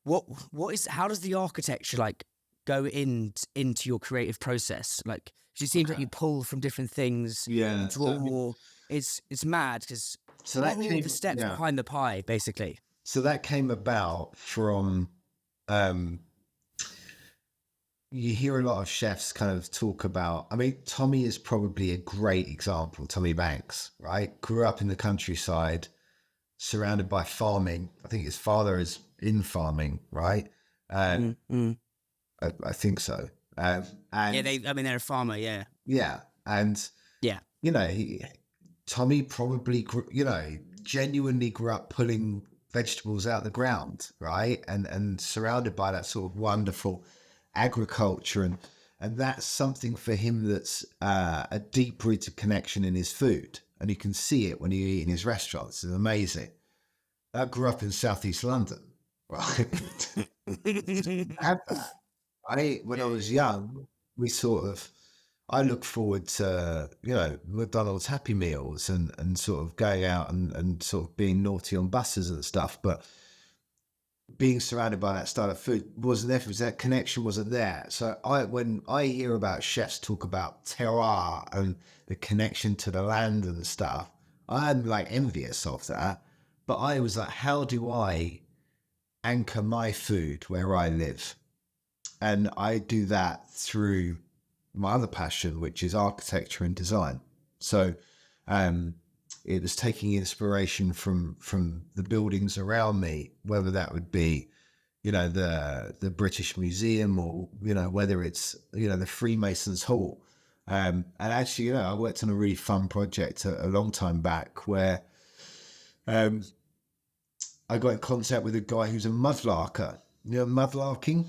how does the architecture like go into your creative process? Like, it seems like you pull from different things, Yeah. draw. It's mad because So what that are all came, the steps yeah. behind the pie, basically? So that came about from, um, you hear a lot of chefs kind of talk about, I mean, Tommy is probably a great example, Tommy Banks, right? Grew up in the countryside, surrounded by farming. I think his father is in farming, right? Mm, mm. I think so. Yeah, And they're a farmer. Yeah, yeah, and yeah. you know, Tommy probably, genuinely grew up pulling vegetables out the ground, right? And surrounded by that sort of wonderful agriculture. And that's something for him that's a deep rooted connection in his food. And you can see it when you eat in his restaurants. It's amazing. I grew up in Southeast London, right? Had that. When I was young, I look forward to, McDonald's Happy Meals and sort of going out and sort of being naughty on buses and stuff. But being surrounded by that style of food wasn't there. That connection wasn't there. So when I hear about chefs talk about terroir and the connection to the land and stuff, I'm like envious of that. But I was like, how do I anchor my food where I live? And I do that through my other passion, which is architecture and design. So it was taking inspiration from the buildings around me, whether that would be, the British Museum or, whether it's, the Freemasons Hall. And actually, I worked on a really fun project a long time back where I got in contact with a guy who's a mudlarker. You know, mudlarking?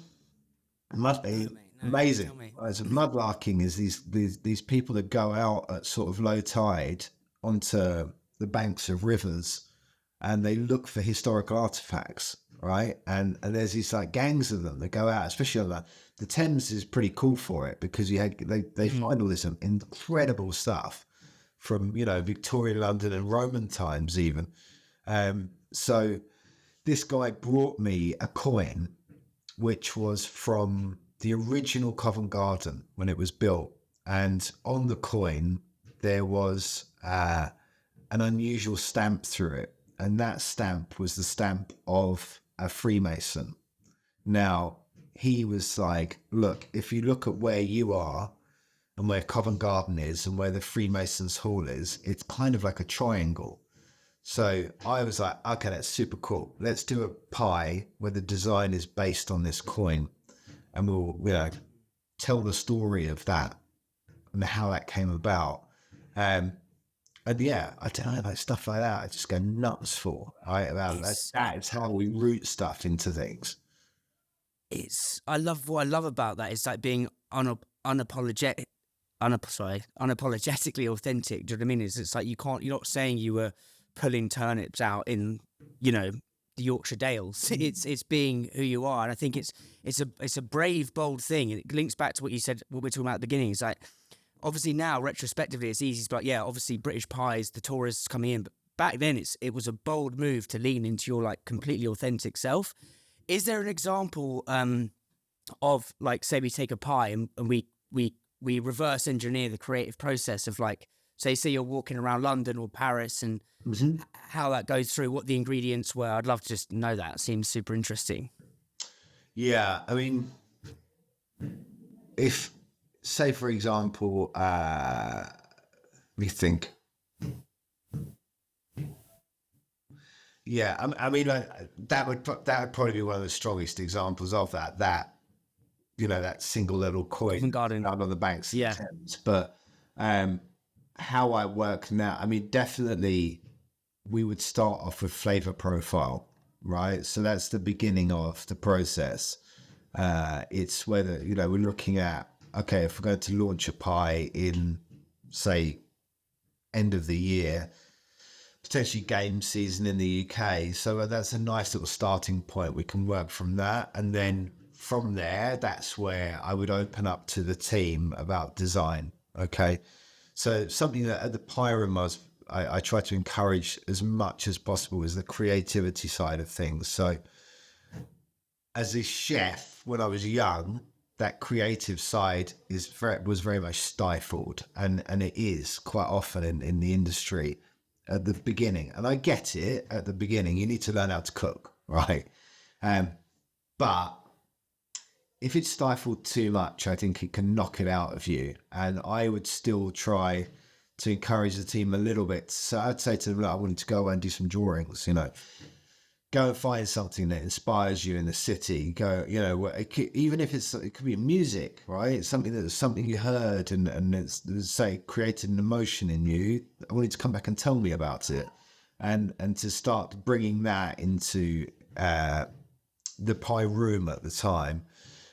Mud, No, mate, no. amazing. Tell me. As mudlarking is these people that go out at sort of low tide onto the banks of rivers and they look for historical artifacts, right? And there's these like gangs of them that go out, especially on the Thames is pretty cool for it because they find all this incredible stuff from Victorian London and Roman times even. So this guy brought me a coin which was from the original Covent Garden when it was built. And on the coin, there was an unusual stamp through it. And that stamp was the stamp of a Freemason. Now, he was like, look, if you look at where you are and where Covent Garden is and where the Freemasons Hall is, it's kind of like a triangle. So I was like, okay, that's super cool. Let's do a pie where the design is based on this coin and we'll, tell the story of that and how that came about. And yeah, I don't know, like stuff like that, I just go nuts for. That is how we root stuff into things. What I love about that is like being unapologetically authentic. Do you know what I mean? It's like you're not saying you were pulling turnips out in, the Yorkshire Dales. It's being who you are, and I think it's a brave, bold thing, and it links back to what you said, what we're talking about at the beginning. It's like obviously now retrospectively it's easy to be like, yeah, obviously British pies, the tourists coming in, but back then it was a bold move to lean into your like completely authentic self. Is there an example of like, say we take a pie and we reverse engineer the creative process of like, say you're walking around London or Paris and how that goes through, what the ingredients were? I'd love to just know that. It seems super interesting. Yeah, I mean, if, say, for example, we think, yeah, I mean, like, that would probably be one of the strongest examples of that. That single little coin Garden. out on the banks of Yeah. the Thames. But how I work now, I mean, definitely we would start off with flavor profile, right? So that's the beginning of the process. It's whether, we're looking at, okay, if we're going to launch a pie in, say, end of the year, potentially game season in the UK. So that's a nice little starting point. We can work from that. And then from there, that's where I would open up to the team about design. Okay. So something that at the Pie Room I try to encourage as much as possible is the creativity side of things. So as a chef, when I was young, that creative side was very much stifled, and it is quite often in the industry at the beginning. And I get it at the beginning. You need to learn how to cook, right? Um, but if it's stifled too much, I think it can knock it out of you. And I would still try to encourage the team a little bit. So I'd say to them, look, I wanted to go away and do some drawings, go and find something that inspires you in the city. Go, even if it could be music, right? It's something you heard and it's say created an emotion in you. I wanted to come back and tell me about it, and to start bringing that into the pie room at the time.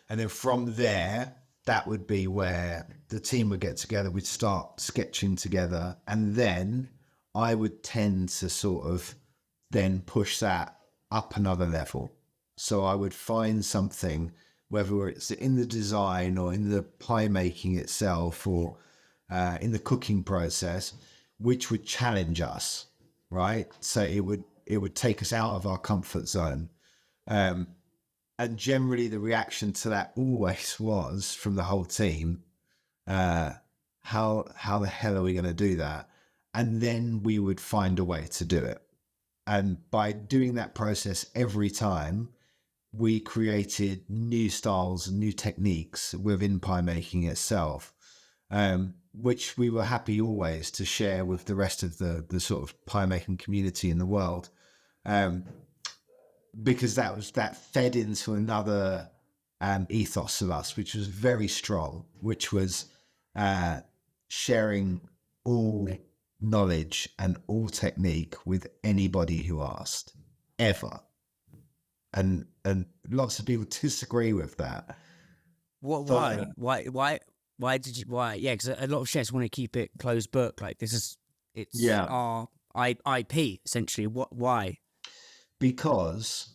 And then from there, that would be where the team would get together. We'd start sketching together. And then I would tend to sort of then push that up another level. So I would find something, whether it's in the design or in the pie making itself or in the cooking process, which would challenge us, right? So it would take us out of our comfort zone. And generally the reaction to that always was from the whole team, how the hell are we going to do that? And then we would find a way to do it. And by doing that process every time, we created new styles and new techniques within pie making itself, which we were happy always to share with the rest of the sort of pie making community in the world. Because that fed into another ethos of us, which was very strong, which was sharing all knowledge and all technique with anybody who asked, ever. And lots of people disagree with that. Why? Why did you? Why? Yeah, because a lot of chefs want to keep it closed book. Like it's our IP essentially. Why? Because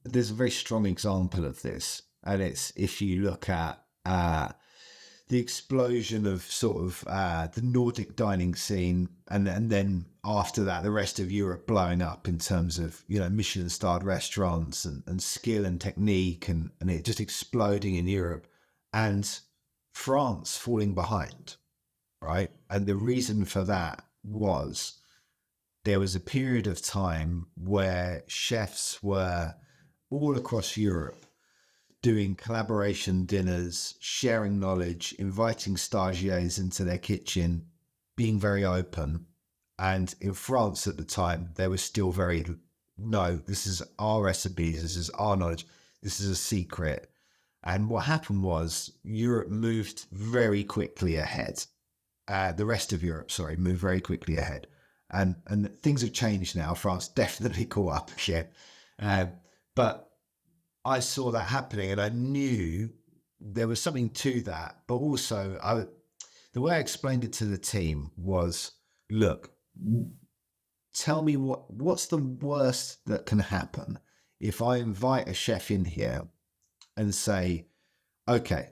there's a very strong example of this, and it's if you look at the explosion of sort of the Nordic dining scene, and then after that, the rest of Europe blowing up in terms of Michelin-starred restaurants and skill and technique, and it just exploding in Europe, and France falling behind, right? And the reason for that was there was a period of time where chefs were all across Europe doing collaboration dinners, sharing knowledge, inviting stagiaires into their kitchen, being very open. And in France at the time, they were still very, no, this is our recipes, this is our knowledge, this is a secret. And what happened was Europe moved very quickly ahead. The rest of Europe, moved very quickly ahead. And things have changed now. France definitely caught up again. But I saw that happening and I knew there was something to that. But also, the way I explained it to the team was, look, tell me what's the worst that can happen if I invite a chef in here and say, okay,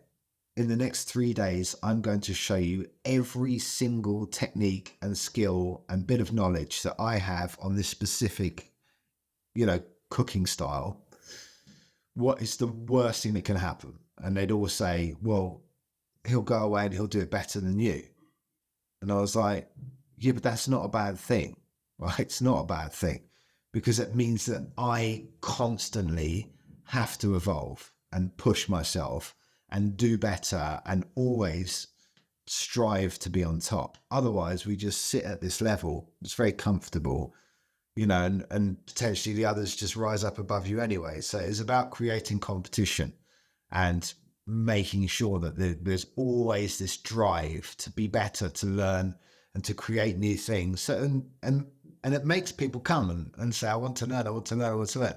in the next 3 days, I'm going to show you every single technique and skill and bit of knowledge that I have on this specific, cooking style. What is the worst thing that can happen? And they'd all say, well, he'll go away and he'll do it better than you. And I was like, yeah, but that's not a bad thing, right? It's not a bad thing because it means that I constantly have to evolve and push myself and do better and always strive to be on top. Otherwise, we just sit at this level. It's very comfortable, and potentially the others just rise up above you anyway. So it's about creating competition and making sure that there's always this drive to be better, to learn and to create new things. So, and it makes people come and say, I want to learn, I want to learn, I want to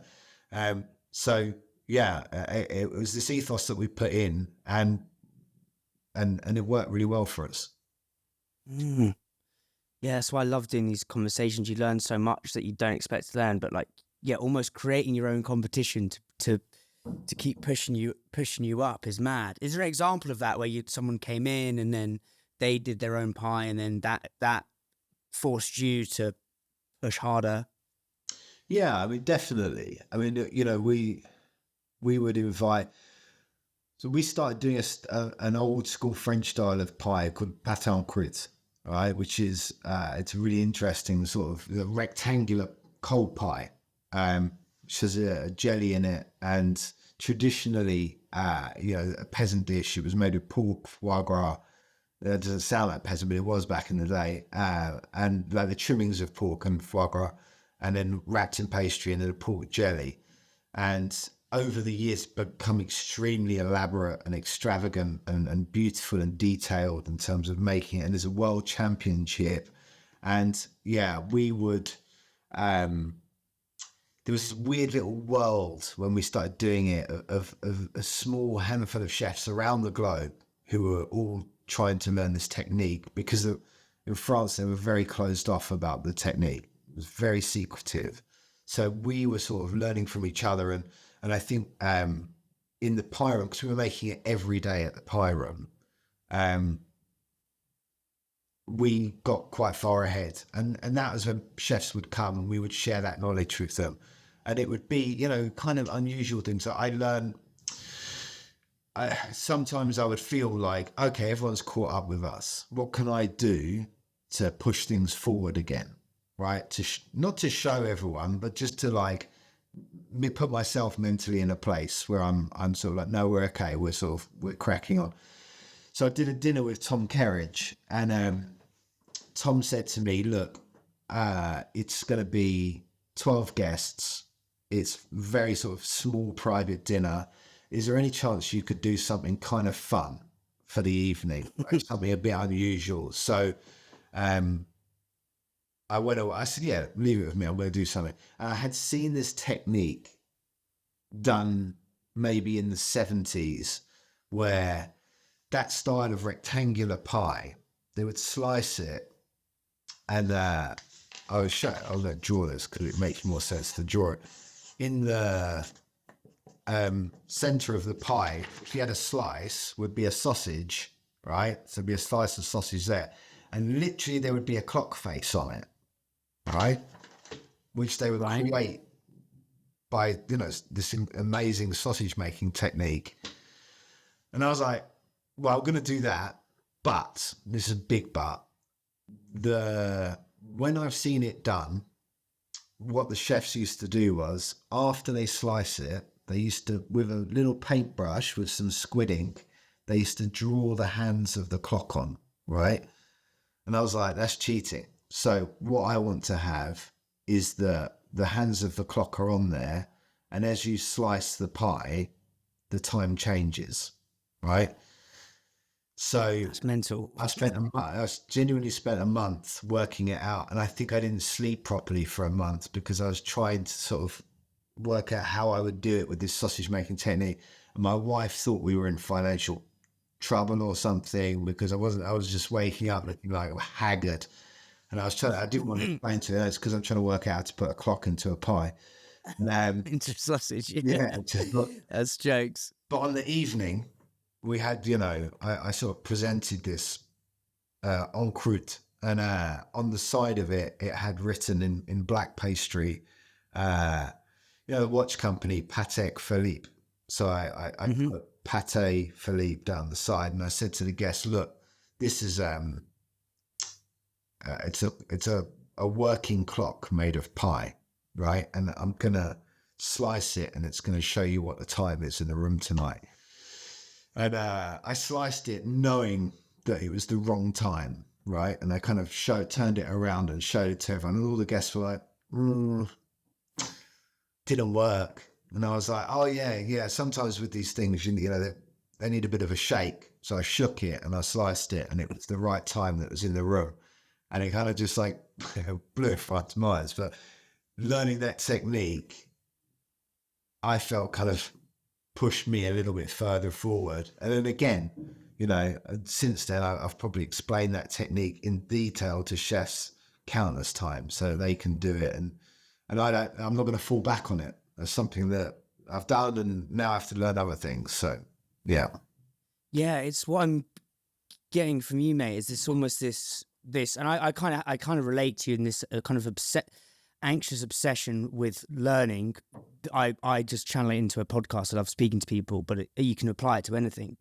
learn. So yeah, it was this ethos that we put in, and it worked really well for us. Mm. Yeah, that's why I love doing these conversations. You learn so much that you don't expect to learn, but almost creating your own competition to keep pushing you up is mad. Is there an example of that where someone came in and then they did their own pie and then that forced you to push harder? Yeah, I mean, definitely. I mean, you know, we would invite. So we started doing an old school French style of pie called pâte en croûte, right? Which is it's a really interesting sort of rectangular cold pie, which has a jelly in it, and traditionally, you know, a peasant dish. It was made of pork, foie gras. That doesn't sound like peasant, but it was back in the day, and like the trimmings of pork and foie gras, and then wrapped in pastry and then a pork jelly. And over the years become extremely elaborate and extravagant and beautiful and detailed in terms of making it. And there's a world championship. And yeah, we would there was this weird little world when we started doing it of a small handful of chefs around the globe who were all trying to learn this technique, because in France they were very closed off about the technique. It was very secretive. So we were sort of learning from each other, and I think in the pie room, because we were making it every day at the pie room, we got quite far ahead, and that was when chefs would come and we would share that knowledge with them, and it would be, you know, kind of unusual things that I learned. Sometimes I would feel like, okay, everyone's caught up with us. What can I do to push things forward again? Right? Not to show everyone, but just to like put myself mentally in a place where I'm sort of like, no, we're okay. We're cracking on. So I did a dinner with Tom Kerridge, and Tom said to me, look, it's going to be 12 guests. It's very sort of small private dinner. Is there any chance you could do something kind of fun for the evening? Something a bit unusual. So I went away. I said, yeah, leave it with me. I'm going to do something. And I had seen this technique done maybe in the 70s, where that style of rectangular pie, they would slice it, and I'll draw this because it makes more sense to draw it. In the center of the pie, if you had a slice, would be a sausage, right? So there'd be a slice of sausage there. And literally there would be a clock face on it, right? Which they would create by, you know, this amazing sausage making technique. And I was like, well, I'm going to do that, but this is a big but. When I've seen it done, what the chefs used to do was, after they slice it, they used to, with a little paintbrush with some squid ink, they used to draw the hands of the clock on, right? And I was like, that's cheating. So what I want to have is the hands of the clock are on there, and as you slice the pie, the time changes, right? So It's mental. I genuinely spent a month working it out, and I think I didn't sleep properly for a month because I was trying to sort of work out how I would do it with this sausage making technique. And my wife thought we were in financial trouble or something, because I was just waking up looking like haggard. And I didn't want to explain to her, it's because I'm trying to work out how to put a clock into a pie. Into sausage. Yeah. That's jokes. But on the evening, we had, you know, I sort of presented this en croûte, and on the side of it, it had written in black pastry, you know, the watch company, Patek Philippe. So I put Patek Philippe down the side, and I said to the guests, look, this is it's a working clock made of pie, right? And I'm gonna slice it, and it's gonna show you what the time is in the room tonight. And I sliced it knowing that it was the wrong time, right? And I kind of turned it around and showed it to everyone, and all the guests were like, didn't work. And I was like, oh yeah. Sometimes with these things, you know, they need a bit of a shake. So I shook it and I sliced it, and it was the right time that was in the room. And it kind of just like blew it front my eyes. But learning that technique, I felt kind of pushed me a little bit further forward. And then again, you know, since then I've probably explained that technique in detail to chefs countless times so they can do it. And I'm not going to fall back on it. That's something that I've done, and now I have to learn other things. So yeah. Yeah, it's what I'm getting from you, mate, is this almost this, and I kind of relate to you in this kind of anxious obsession with learning, I just channel it into a podcast. I love speaking to people, but you can apply it to anything.